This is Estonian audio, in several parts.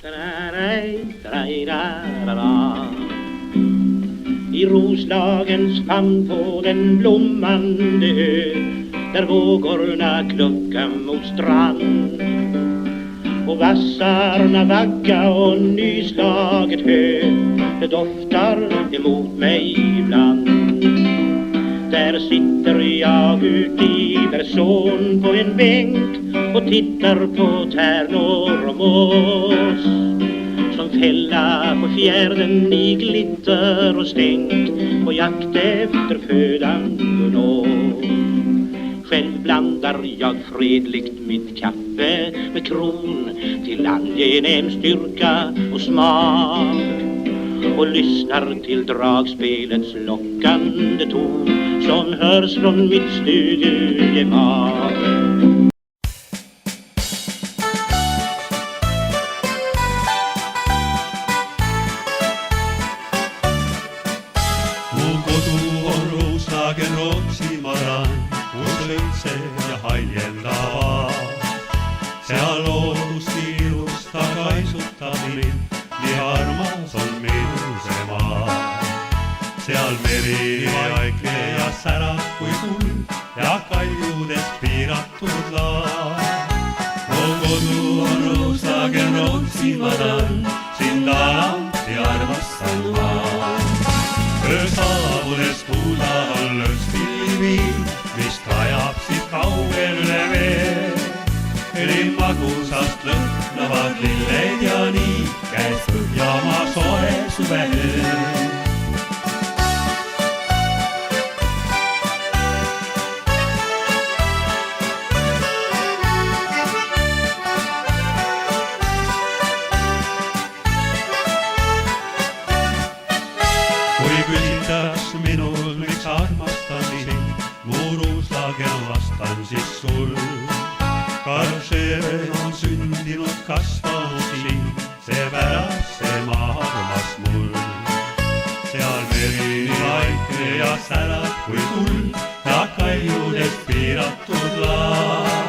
I Roslagens famn på den blommande ö, där vågorna kluckar mot strand och vassarna vagga och nyslaget hö, det doftar emot mig ibland. Där sitter jag ut i Bersån på en bänk och tittar på tärnor och mås som fälla på fjärden i glitter och stänk på jakt efter födan och nås. Själv blandar jag fredligt mitt kaffe med kron till angenäm styrka och smak och lyssnar till dragspelets lockande ton som hörs från mitt studiegemak. Kotu on Roslagen Rotsimaran, usein se ja haljentavaa. Seal loodus kiirusta kaisuttaminen, niin armas on minun se maa. Seal meri vaikea ja särä kui kuld ja kaljudes piiratud laa. Kotu on Roslagen Rotsimaran, sind alati armastan maa. Öö saabudes kuuda on lööspilvi, mis kajab siit kaugel üle vee. Eli magusast lõhnavad lilled ja nii käes Põhjamaa soe suvel. Kui küsitas minul, miks armastan sind, mu Roslagen vastan siis sul. Karlsöö on sündinud, kasvanud siin, seepärast see maa armas mul. Seal meri vaikne ja särab kui kuld ja kaljudes piiratud laa.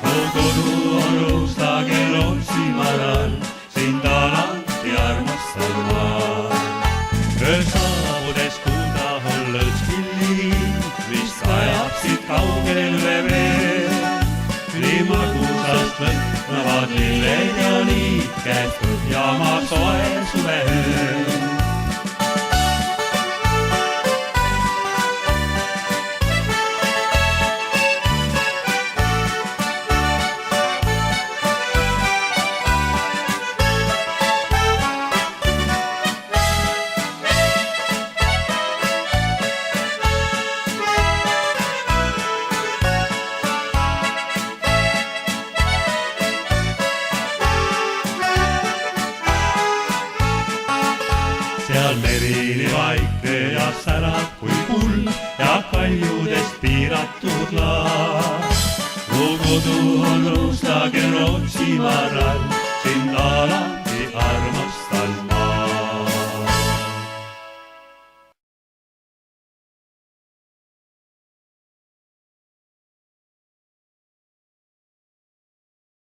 Mu kodu on Roslagen Rotsimaran, sind alati armastan maa. Öö saabudes kuulda on lõõtspilli, mis kajab siit kaugel üle vee. Nii magusast lõhnavad lilled ja nii käes Põhjamaa soe suvel. Seal meri vaikne ja särab kui kuld ja kaljudes piiratud laa. Mu kodu on Roslagen Rotsimaran, sind